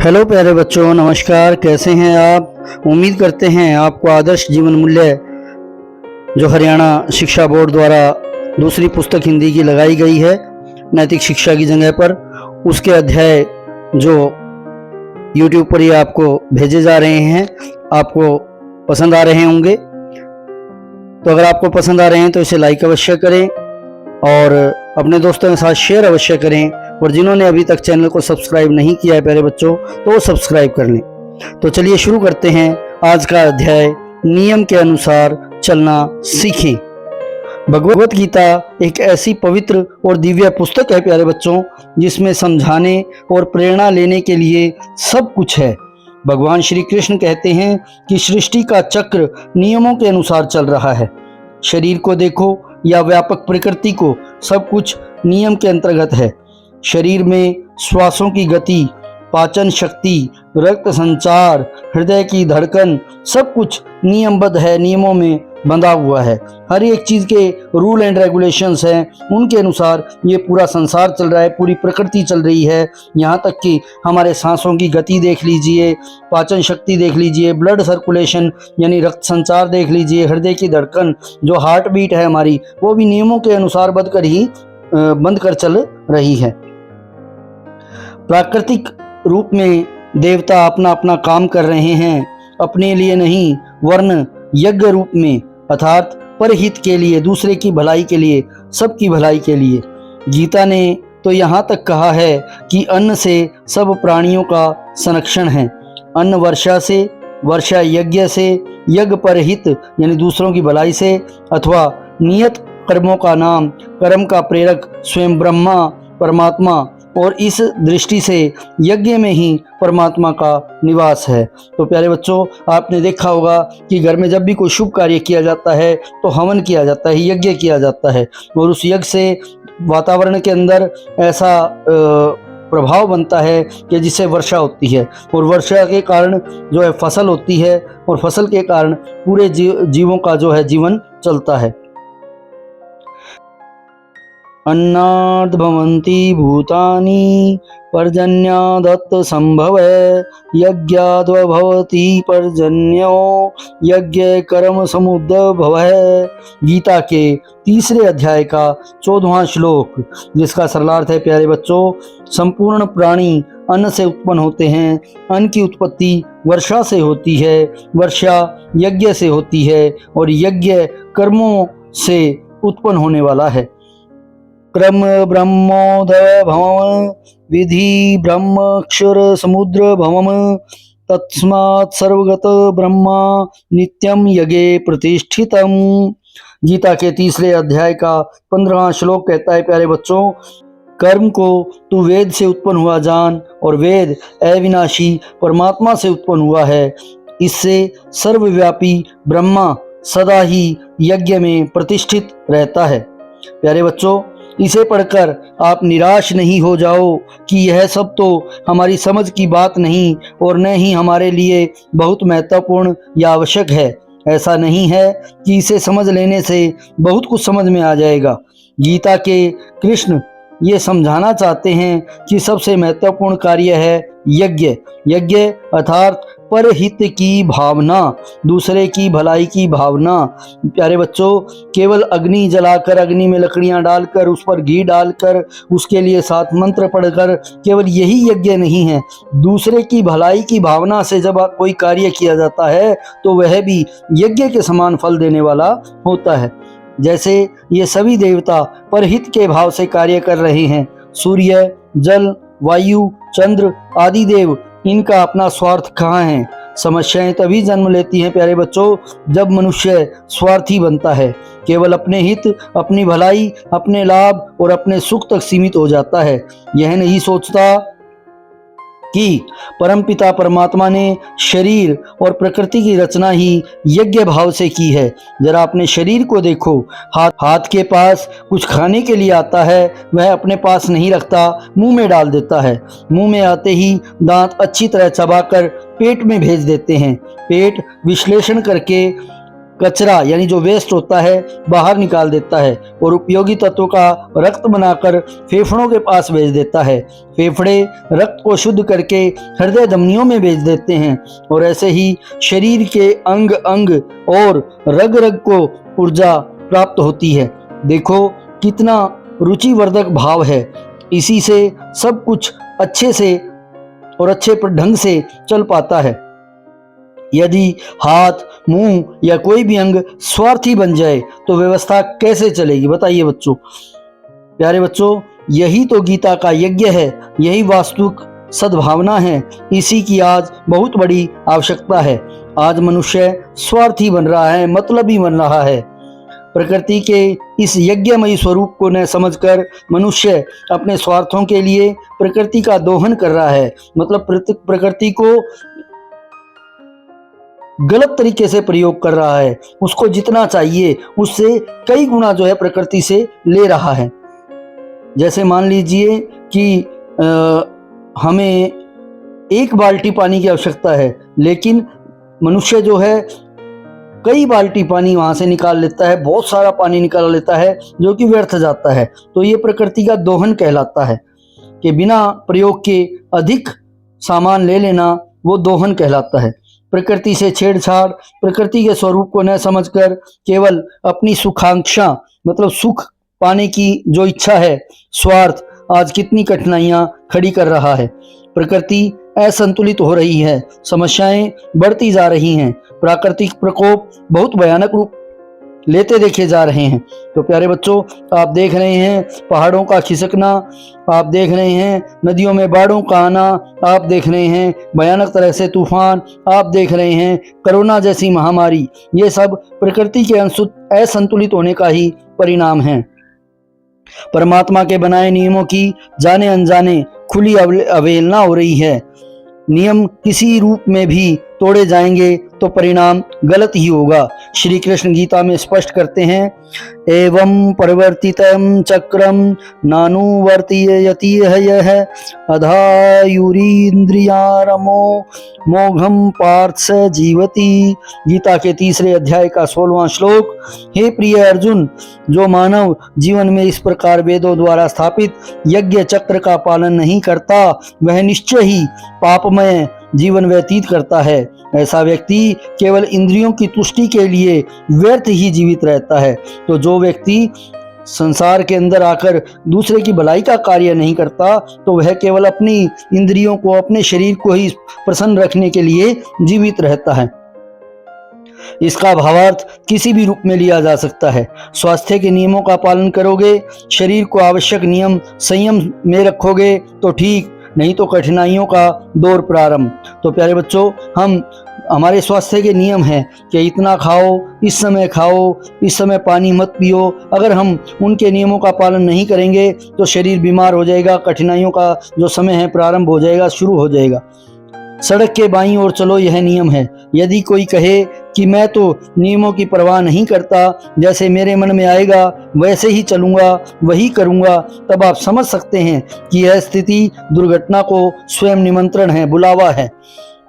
Hello प्यारे बच्चों, नमस्कार। कैसे हैं आप? उम्मीद करते हैं आपको आदर्श जीवन मूल्य जो हरियाणा शिक्षा बोर्ड द्वारा दूसरी पुस्तक हिंदी की लगाई गई है नैतिक शिक्षा की जगह पर, उसके अध्याय जो यूट्यूब पर ही आपको भेजे जा रहे हैं आपको पसंद आ रहे होंगे। तो अगर आपको पसंद आ रहे हैं तो इसे लाइक अवश्य करें और अपने दोस्तों के साथ शेयर अवश्य करें। और जिन्होंने अभी तक चैनल को सब्सक्राइब नहीं किया है प्यारे बच्चों, तो वो सब्सक्राइब कर लें। तो चलिए शुरू करते हैं आज का अध्याय, नियम के अनुसार चलना सीखें। भगवत गीता एक ऐसी पवित्र और दिव्य पुस्तक है प्यारे बच्चों, जिसमें समझाने और प्रेरणा लेने के लिए सब कुछ है। भगवान श्री कृष्ण कहते हैं कि सृष्टि का चक्र नियमों के अनुसार चल रहा है। शरीर को देखो या व्यापक प्रकृति को, सब कुछ नियम के अंतर्गत है। शरीर में श्वासों की गति, पाचन शक्ति, रक्त संचार, हृदय की धड़कन, सब कुछ नियमबद्ध है, नियमों में बंधा हुआ है। हर एक चीज़ के रूल एंड रेगुलेशंस हैं, उनके अनुसार ये पूरा संसार चल रहा है, पूरी प्रकृति चल रही है। यहाँ तक कि हमारे सांसों की गति देख लीजिए, पाचन शक्ति देख लीजिए, ब्लड सर्कुलेशन यानी रक्त संचार देख लीजिए, हृदय की धड़कन जो हार्ट बीट है हमारी, वो भी नियमों के अनुसार बंध कर चल रही है। प्राकृतिक रूप में देवता अपना अपना काम कर रहे हैं, अपने लिए नहीं वरन यज्ञ रूप में, अर्थात परहित के लिए, दूसरे की भलाई के लिए, सबकी भलाई के लिए। गीता ने तो यहाँ तक कहा है कि अन्न से सब प्राणियों का संरक्षण है। अन्न वर्षा से, वर्षा यज्ञ से, यज्ञ परहित यानी दूसरों की भलाई से, अथवा नियत कर्मों का नाम, कर्म का प्रेरक स्वयं ब्रह्मा परमात्मा, और इस दृष्टि से यज्ञ में ही परमात्मा का निवास है। तो प्यारे बच्चों, आपने देखा होगा कि घर में जब भी कोई शुभ कार्य किया जाता है तो हवन किया जाता है, यज्ञ किया जाता है, और उस यज्ञ से वातावरण के अंदर ऐसा प्रभाव बनता है कि जिससे वर्षा होती है, और वर्षा के कारण जो है फसल होती है, और फसल के कारण पूरे जीवों का जो है जीवन चलता है। अन्नाद् भवन्ति भूतानि पर्जन्यादत्त संभव, यज्ञाद् भवति पर्जन्यो यज्ञ कर्म समुद्भव। गीता के तीसरे अध्याय का 14वां श्लोक, जिसका सरलार्थ है प्यारे बच्चों, संपूर्ण प्राणी अन्न से उत्पन्न होते हैं। अन्न की उत्पत्ति वर्षा से होती है, वर्षा यज्ञ से होती है, और यज्ञ कर्मों से उत्पन्न होने वाला है। क्रम ब्रह्मोदय भवम विधि ब्रह्मक्षर समुद्र भवम, तस्मात् सर्वगत ब्रह्मा नित्यम यज्ञे प्रतिष्ठितम। गीता के तीसरे अध्याय का 15वां श्लोक कहता है प्यारे बच्चों, कर्म को तू वेद से उत्पन्न हुआ जान, और वेद अविनाशी परमात्मा से उत्पन्न हुआ है। इससे सर्वव्यापी ब्रह्मा सदा ही यज्ञ में प्रतिष्ठित रहता है। प्यारे बच्चों, इसे पढ़कर आप निराश नहीं हो जाओ कि यह सब तो हमारी समझ की बात नहीं, और न ही हमारे लिए बहुत महत्वपूर्ण या आवश्यक है। ऐसा नहीं है कि इसे समझ लेने से बहुत कुछ समझ में आ जाएगा। गीता के कृष्ण ये समझाना चाहते हैं कि सबसे महत्वपूर्ण कार्य है यज्ञ। यज्ञ अर्थात परहित की भावना, दूसरे की भलाई की भावना। प्यारे बच्चों, केवल अग्नि जलाकर, अग्नि में लकड़ियां डालकर, उस पर घी डालकर, उसके लिए 7 मंत्र पढ़कर केवल यही यज्ञ नहीं है। दूसरे की भलाई की भावना से जब कोई कार्य किया जाता है तो वह भी यज्ञ के समान फल देने वाला होता है। जैसे ये सभी देवता परहित के भाव से कार्य कर रहे हैं। सूर्य, जल, वायु, चंद्र आदि देव, इनका अपना स्वार्थ कहाँ है? समस्याएं तभी जन्म लेती हैं प्यारे बच्चों, जब मनुष्य स्वार्थी बनता है, केवल अपने हित, अपनी भलाई, अपने लाभ और अपने सुख तक सीमित हो जाता है। यह नहीं सोचता कि परमपिता परमात्मा ने शरीर और प्रकृति की रचना ही यज्ञ भाव से की है। जरा अपने शरीर को देखो, हाथ के पास कुछ खाने के लिए आता है, वह अपने पास नहीं रखता, मुंह में डाल देता है। मुंह में आते ही दांत अच्छी तरह चबाकर पेट में भेज देते हैं। पेट विश्लेषण करके कचरा यानी जो वेस्ट होता है बाहर निकाल देता है और उपयोगी तत्वों का रक्त बनाकर फेफड़ों के पास भेज देता है। फेफड़े रक्त को शुद्ध करके हृदय धमनियों में भेज देते हैं और ऐसे ही शरीर के अंग अंग और रग रग को ऊर्जा प्राप्त होती है। देखो कितना रुचिवर्धक भाव है। इसी से सब कुछ अच्छे से और अच्छे ढंग से चल पाता है। यदि हाथ, मुंह या कोई भी अंग स्वार्थी बन जाए तो व्यवस्था कैसे चलेगी, बताइए बच्चों। प्यारे बच्चों, यही तो गीता का यज्ञ है, यही वास्तविक सद्भावना है। इसी की आज बहुत बड़ी आवश्यकता है। आज मनुष्य स्वार्थी बन रहा है, मतलबी बन रहा है। प्रकृति के इस यज्ञमयी स्वरूप को न समझकर मनुष्य अपने स्वार्थों के लिए प्रकृति का दोहन कर रहा है। मतलब प्रकृति को गलत तरीके से प्रयोग कर रहा है। उसको जितना चाहिए उससे कई गुना जो है प्रकृति से ले रहा है। जैसे मान लीजिए कि हमें 1 बाल्टी पानी की आवश्यकता है, लेकिन मनुष्य जो है कई बाल्टी पानी वहां से निकाल लेता है, बहुत सारा पानी निकाल लेता है जो कि व्यर्थ जाता है। तो ये प्रकृति का दोहन कहलाता है कि बिना प्रयोग के अधिक सामान ले लेना, वो दोहन कहलाता है। प्रकृति से छेड़छाड़, प्रकृति के स्वरूप को न समझकर केवल अपनी सुखांक्षा मतलब सुख पाने की जो इच्छा है, स्वार्थ, आज कितनी कठिनाइयां खड़ी कर रहा है। प्रकृति असंतुलित हो रही है, समस्याएं बढ़ती जा रही हैं, प्राकृतिक प्रकोप बहुत भयानक रूप लेते देखे जा रहे हैं। तो प्यारे बच्चों, आप देख रहे हैं पहाड़ों का खिसकना, आप देख रहे हैं नदियों में बाढ़ों का आना, आप देख रहे हैं भयानक तरह से तूफान, आप देख रहे हैं कोरोना जैसी महामारी। ये सब प्रकृति के असंतुलित होने का ही परिणाम है। परमात्मा के बनाए नियमों की जाने अनजाने खुली अवहेलना हो रही है। नियम किसी रूप में भी तोड़े जाएंगे तो परिणाम गलत ही होगा। श्री कृष्ण गीता में स्पष्ट करते हैं, एवं परिवर्तितं चक्रम नानुवर्तयति यः अधायुरीन्द्रियारमो मोघम पार्थ स जीवति। गीता के 3 अध्याय का 16वां श्लोक। हे प्रिय अर्जुन, जो मानव जीवन में इस प्रकार वेदों द्वारा स्थापित यज्ञ चक्र का पालन नहीं करता, वह निश्चय ही पापमय जीवन व्यतीत करता है। ऐसा व्यक्ति केवल इंद्रियों की तुष्टि के लिए व्यर्थ ही जीवित रहता है। तो जो व्यक्ति संसार के अंदर आकर दूसरे की भलाई का कार्य नहीं करता, तो वह केवल अपनी इंद्रियों को, अपने शरीर को ही प्रसन्न रखने के लिए जीवित रहता है। इसका भावार्थ किसी भी रूप में लिया जा सकता है। स्वास्थ्य के नियमों का पालन करोगे, शरीर को आवश्यक नियम संयम में रखोगे तो ठीक, नहीं तो कठिनाइयों का दौर प्रारंभ। तो प्यारे बच्चों, हमारे स्वास्थ्य के नियम हैं कि इतना खाओ, इस समय खाओ, इस समय पानी मत पियो। अगर हम उनके नियमों का पालन नहीं करेंगे तो शरीर बीमार हो जाएगा, कठिनाइयों का जो समय है प्रारंभ हो जाएगा, शुरू हो जाएगा। सड़क के बाईं ओर चलो, यह नियम है। यदि कोई कहे कि मैं तो नियमों की परवाह नहीं करता, जैसे मेरे मन में आएगा वैसे ही चलूंगा, वही करूंगा, तब आप समझ सकते हैं कि यह स्थिति दुर्घटना को स्वयं निमंत्रण है, बुलावा है।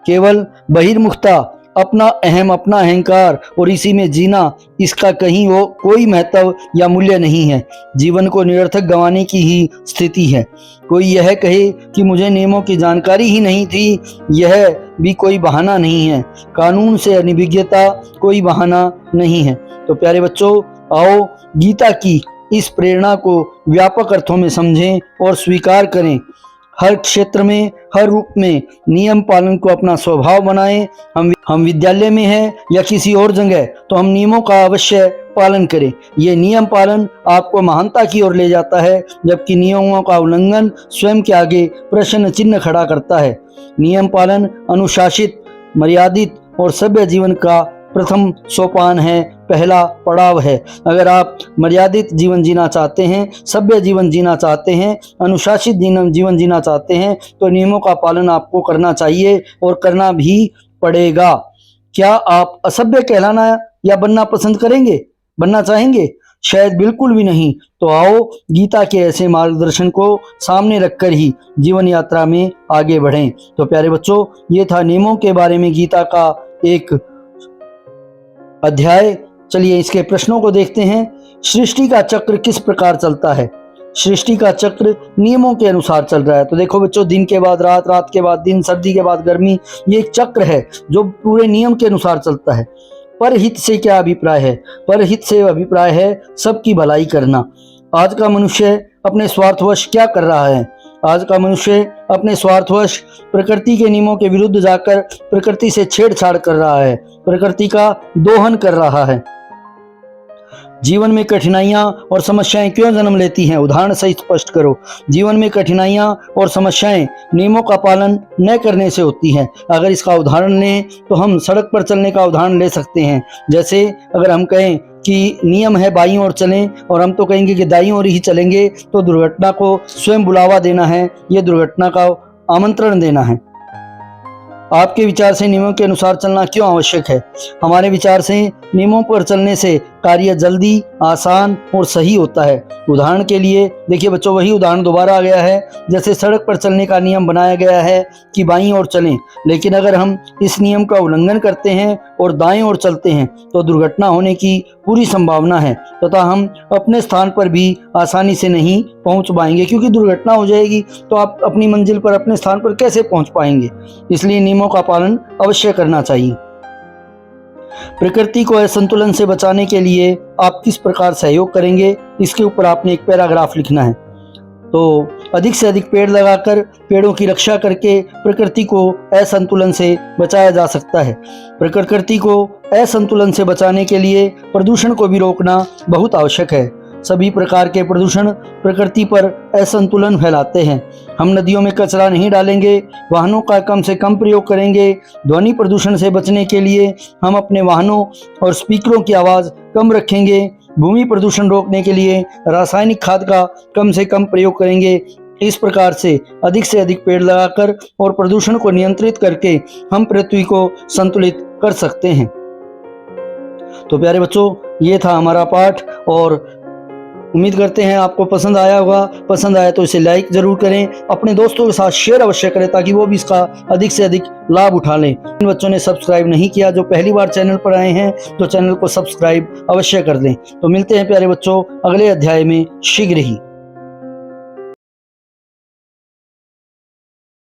केवल बहिर्मुखता, अपना अहम, अपना अहंकार और इसी में जीना, इसका कहीं वो कोई महत्व या मूल्य नहीं है। जीवन को निरर्थक गंवाने की ही स्थिति है। कोई यह कहे कि मुझे नियमों की जानकारी ही नहीं थी, यह भी कोई बहाना नहीं है। कानून से अनिभिज्ञता कोई बहाना नहीं है। तो प्यारे बच्चों, आओ गीता की इस प्रेरणा को व्यापक अर्थों में समझें और स्वीकार करें। हर क्षेत्र में, हर रूप में नियम पालन को अपना स्वभाव बनाएं। हम विद्यालय में हैं या किसी और जगह, तो हम नियमों का अवश्य पालन करें। ये नियम पालन आपको महानता की ओर ले जाता है, जबकि नियमों का उल्लंघन स्वयं के आगे प्रश्न चिन्ह खड़ा करता है। नियम पालन अनुशासित, मर्यादित और सभ्य जीवन का प्रथम सोपान है, पहला पड़ाव है। अगर आप मर्यादित जीवन जीना चाहते हैं, सभ्य जीवन जीना चाहते हैं, अनुशासित जीवन जीना चाहते हैं, तो नियमों का पालन आपको करना चाहिए और करना भी पड़ेगा। क्या आप असभ्य कहलाना या बनना पसंद करेंगे, बनना चाहेंगे? शायद बिल्कुल भी नहीं। तो आओ गीता के ऐसे मार्गदर्शन को सामने रखकर ही जीवन यात्रा में आगे बढ़ें। तो प्यारे बच्चों, ये था नियमों के बारे में गीता का एक अध्याय। चलिए इसके प्रश्नों को देखते हैं। सृष्टि का चक्र किस प्रकार चलता है? सृष्टि का चक्र नियमों के अनुसार चल रहा है। तो देखो बच्चों, दिन के बाद रात, रात के बाद दिन, सर्दी के बाद गर्मी, ये एक चक्र है जो पूरे नियम के अनुसार चलता है। परहित से क्या अभिप्राय है? परहित से अभिप्राय है सबकी भलाई करना। आज का मनुष्य अपने स्वार्थवश क्या कर रहा है? आज का मनुष्य अपने स्वार्थवश प्रकृति के नियमों के विरुद्ध जाकर प्रकृति से छेड़छाड़ कर रहा है, प्रकृति का दोहन कर रहा है। जीवन में कठिनाइयां और समस्याएं क्यों जन्म लेती हैं? उदाहरण सहित स्पष्ट करो। जीवन में कठिनाइयां और समस्याएं नियमों का पालन न करने से होती हैं। अगर इसका उदाहरण लें तो हम सड़क पर चलने का उदाहरण ले सकते हैं। जैसे अगर हम कहें कि नियम है बाईं ओर चलें और हम तो कहेंगे कि दाईं ओर ही चलेंगे, तो दुर्घटना को स्वयं बुलावा देना है, ये दुर्घटना का आमंत्रण देना है। आपके विचार से नियमों के अनुसार चलना क्यों आवश्यक है? हमारे विचार से नियमों पर चलने से कार्य जल्दी, आसान और सही होता है। उदाहरण के लिए देखिए बच्चों, वही उदाहरण दोबारा आ गया है। जैसे सड़क पर चलने का नियम बनाया गया है कि बाईं ओर चलें, लेकिन अगर हम इस नियम का उल्लंघन करते हैं और दाएं ओर चलते हैं तो दुर्घटना होने की पूरी संभावना है तथा हम अपने स्थान पर भी आसानी से नहीं पहुंच पाएंगे, क्योंकि दुर्घटना हो जाएगी तो आप अपनी मंजिल पर, अपने स्थान पर कैसे पहुंच पाएंगे? इसलिए नियमों का पालन अवश्य करना चाहिए। प्रकृति को असंतुलन से बचाने के लिए आप किस प्रकार सहयोग करेंगे? इसके ऊपर आपने एक पैराग्राफ लिखना है। तो अधिक से अधिक पेड़ लगाकर, पेड़ों की रक्षा करके प्रकृति को असंतुलन से बचाया जा सकता है। प्रकृति को असंतुलन से बचाने के लिए प्रदूषण को भी रोकना बहुत आवश्यक है। सभी प्रकार के प्रदूषण प्रकृति पर असंतुलन फैलाते हैं। हम नदियों में कचरा नहीं डालेंगे, वाहनों का कम से कम प्रयोग करेंगे। ध्वनि प्रदूषण से बचने के लिए हम अपने वाहनों और स्पीकरों की आवाज़ कम रखेंगे। भूमि प्रदूषण रोकने के लिए रासायनिक खाद का कम से कम प्रयोग करेंगे। इस प्रकार से अधिक पेड़ लगाकर और प्रदूषण को नियंत्रित करके हम पृथ्वी को संतुलित कर सकते हैं। तो प्यारे बच्चों, ये था हमारा पाठ और उम्मीद करते हैं आपको पसंद आया होगा। पसंद आया तो इसे लाइक जरूर करें, अपने दोस्तों के साथ शेयर अवश्य करें ताकि वो भी इसका अधिक से अधिक लाभ उठा लें। इन बच्चों ने सब्सक्राइब नहीं किया, जो पहली बार चैनल पर आए हैं तो चैनल को सब्सक्राइब अवश्य कर दें। तो मिलते हैं प्यारे बच्चों अगले अध्याय में शीघ्र ही।